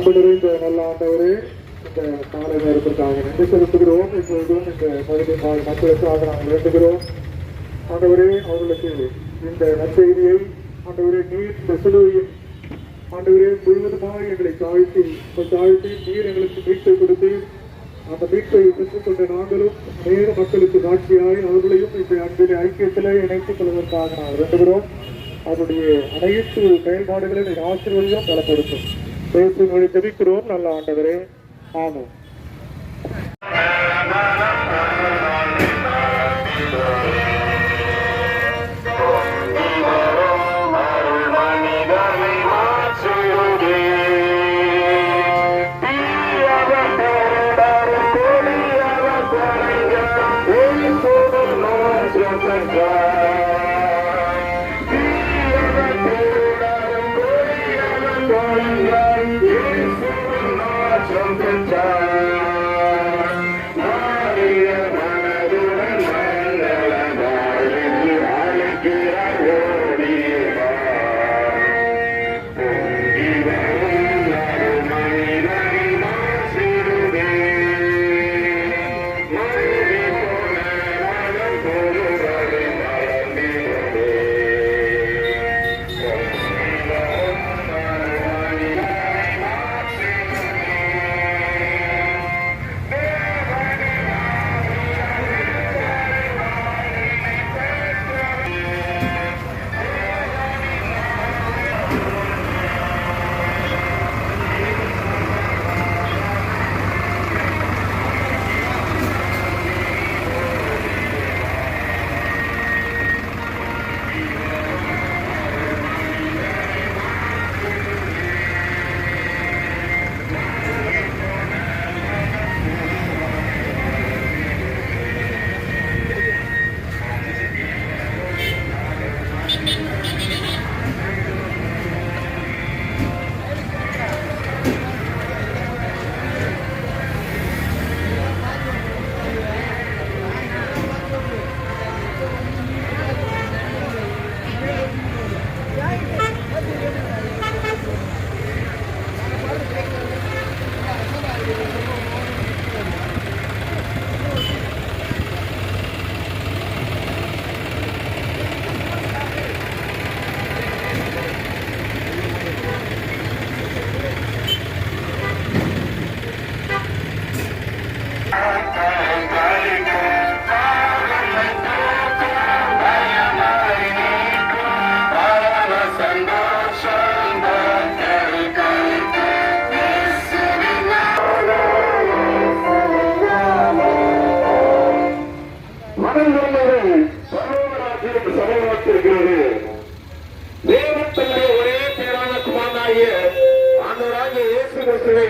அன்பு நிறைந்த நல்ல ஆண்டவரே, இந்த காலை நேரத்திற்காக நன்றி செலுத்துகிறோம். இப்பொழுதும் இந்த பகுதி மக்களுக்காக நாங்கள் வேண்டுகிறோம். ஆண்டவரே, அவர்களுக்கு இந்த நற்செய்தியை ஆண்டவரே நீர் இந்த சிலுவையின் ஆண்டவரே முழுவதுமாக எங்களை தாழ்த்தி நீர் எங்களுக்கு மீட்பை கொடுத்து அந்த மீட்பை பெற்றுக்கொண்ட நாங்களும் நேர மக்களுக்கு சாட்சியாய் அவர்களையும் இந்த அன்பிலே ஐக்கியத்திலே இணைத்துக் கொள்வதற்காக நாங்கள் வேண்டுகிறோம். அவருடைய அனைத்து செயல்பாடுகளை ஆசீர்வதியும் பலப்படுத்தும். பேசி மொழி ஜெபிக்கிறோம் நல்ல ஆண்டவரே, ஆமென்.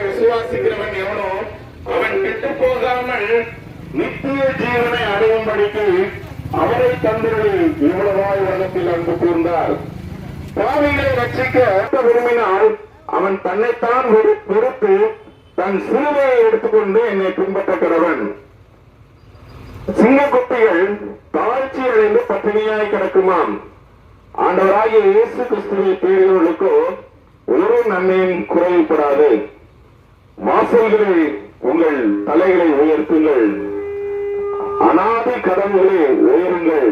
விசுவாசிக்கிறவன் எவனோ அவன் கெட்டு போகாமல் நித்திய ஜீவனை அடையும்படிக்கு அவரை தந்தருளி இவ்வளவாய் உலகத்தில் அன்பு கூர்ந்தார். பாவிகளை ரட்சிக்க விரும்பினால் அவன் தன்னைத்தான் வெறுத்து தன் சிலுவையை எடுத்துக்கொண்டு என்னை பின்பற்ற கடவன். சிங்கக்குட்டிகள் தாழ்ச்சி அடைந்து பட்டினியாய் கிடக்குமாம். ஆண்டவராகிய இயேசு கிறிஸ்துவை தேடியவர்களுக்கோ ஒரு நன்மையும் குறைவுபடாது. வாசல்களே உங்கள் தலைகளை உயர்த்துங்கள், அநாதி கதவுகளே உயருங்கள்,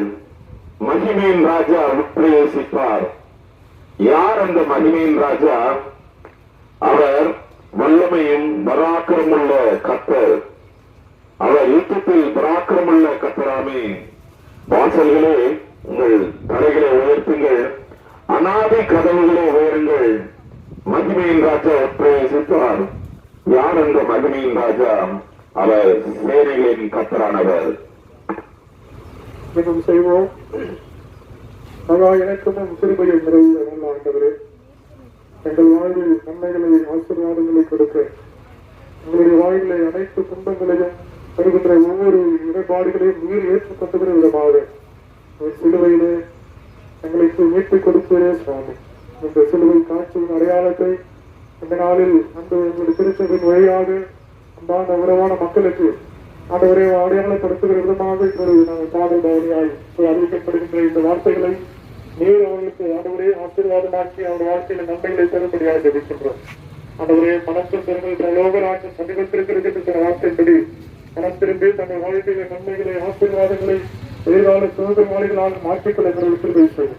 மகிமையின் ராஜா உட்பிரவேசிப்பார். யார் அந்த மகிமையின் ராஜா? அவர் வல்லமையும் பராக்கிரமுள்ள கர்த்தர். அவர் யுத்தத்தில் பராக்கிரமுள்ள கர்த்தராமே. வாசல்களே உங்கள் தலைகளை உயர்த்துங்கள், அநாதி கதவுகளே உயருங்கள், மகிமையின் ராஜா உட்பிரவேசிப்பார். யார் அந்த மகிமையின் ராஜா? அவர் சேனைகளின் கர்த்தரானவர். செய்வோம். எனக்கும் சிறுமையை நிறைய நல்ல ஆண்டவரே, எங்கள் வாழ்வில் நன்மைகளை ஆசீர்வாதங்களை கொடுக்க உங்களுடைய வாழ்விலை அனைத்து துன்பங்களையும் வருகின்ற ஒவ்வொரு இடர்பாடுகளையும் நீர் ஏற்றுக்கொண்டுகிற விதமாக சிலுவையிலே எங்களுக்கு மீட்டுக் கொடுப்பதே சுவாமி. இந்த சிலுவை காட்சியின் அடையாளத்தை இந்த நாளில் அந்த எங்களுடைய திருச்சபையின் வழியாக அன்பான உறவான மக்களுக்கு ஆண்டவரை அடையாளப்படுத்துகிற விதமாக நாங்கள் பாடல் பவனியாய் அறிவிக்கப்படுகின்ற இந்த வார்த்தைகளை நீர் அவர்களுக்கு ஆண்டவரே ஆசீர்வாதமாக்கி அவருடைய வாழ்க்கையில நன்மைகளை தரும்படியாக ஜெபிக்கின்றோம். ஆண்டவரே மனம் திரும்புங்கள் பரலோகராஜ்யம் சமீபத்திருக்கிறது என்ற வார்த்தையின்படி மனம் திரும்பி தங்கள் வாழ்க்கையில நன்மைகளை ஆசீர்வாதங்களை எதிர்கால சுதந்திரவாளிகளாக மாற்றிக்கொள்ள எங்களுக்கு வைத்தது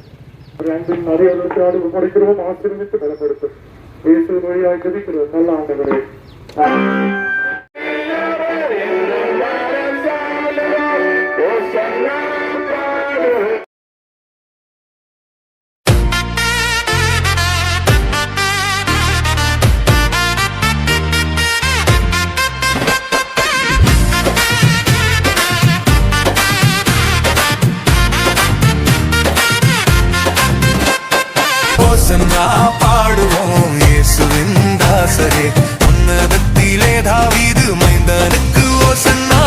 ஒரு அன்பின் அறிவதற்காக முறைக்கிறோம் ஆசீர்வித்து பலப்படுத்தும் இயேசு வழியாக ஜெபிக்கிறோம் நல்ல ஆண்டவரே ஓசன்னா பாடுவோம் இயேசுவின் தாசரே உன்னதத்திலே தாவீது மைந்தனுக்கு ஓசன்னா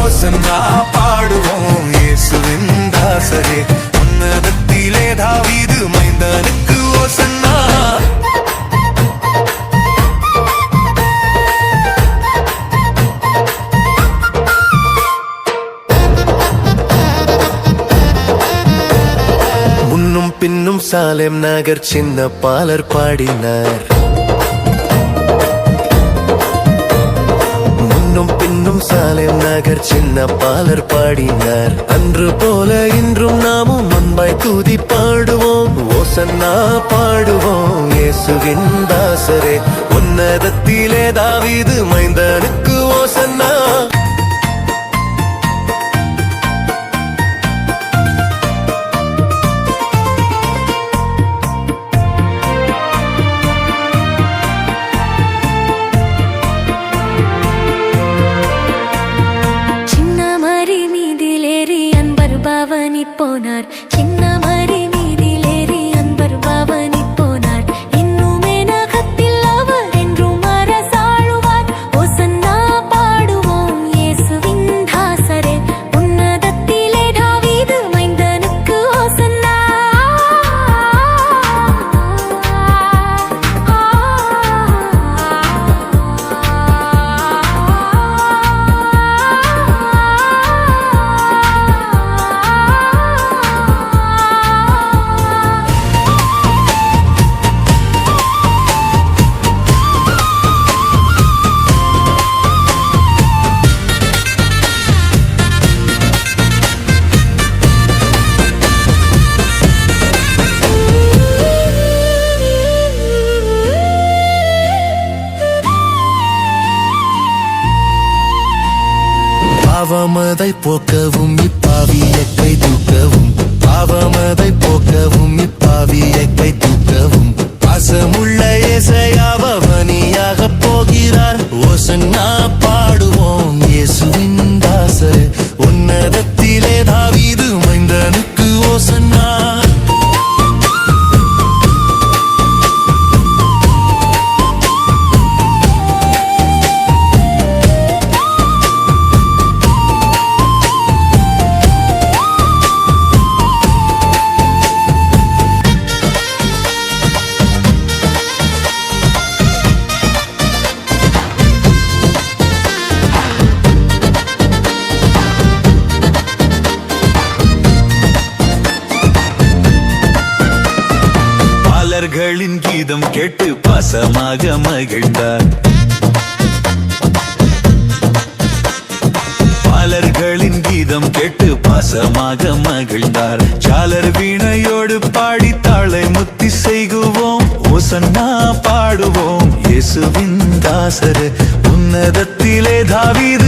ஓசன்னா பாடுவோம் இயேசுவின் தாசரே உன்னதத்திலே தாவீது மைந்தனுக்கு ஓசன்னா முன்னும் பின்னும் சாலேம் நகர் சின்ன பாலர் பாடினார் முன்னும் பின்னும் சாலேம் நகர் சின்ன பாலர் பாடினார் அன்று போல இன்றும் நாமும் முன்பாய் துதி பாடுவோம் ஓசன்னா பாடுவோம் இயேசுவின் தாசரே உன்னதத்திலே தாவீது மைந்தனுக்கு ஓசன்னா போனார் சின்ன மரி மீதிலேறி அன்பர் பவனி போனார் இன்னுமே நகத்தில் அவர் என்றும் அரசாழுவார் ஓசன்னா பாடுவோம் இயேசுவின் தாசரே உன்னதத்திலே தாவீது மைந்தனுக்கு ஓசன்னா பாவமதை போக்கவும் இப்பாவியை கை தூக்கவும் பாவமதை போக்கவும் இப்பாவியை கை தூக்கவும் பாசமுள்ள இயேசையாவனியாக போகிறார் ஓசன்னா பாடுவோம் இயேசுவின் தாசரே உன்னதத்திலே தாவீது மைந்தனுக்கு ஓசன்னா பாலர்களின் கீதம் கேட்டு பாசமாக மகிழ்ந்தார் பாலர்களின் கீதம் கேட்டு பாசமாக மகிழ்ந்தார் சாலர் வீணையோடு பாடி தாளை முத்தி செய்குவோம் ஓசன்னா பாடுவோம் இயேசுவின் தாசரே உன்னதத்திலே தாவீது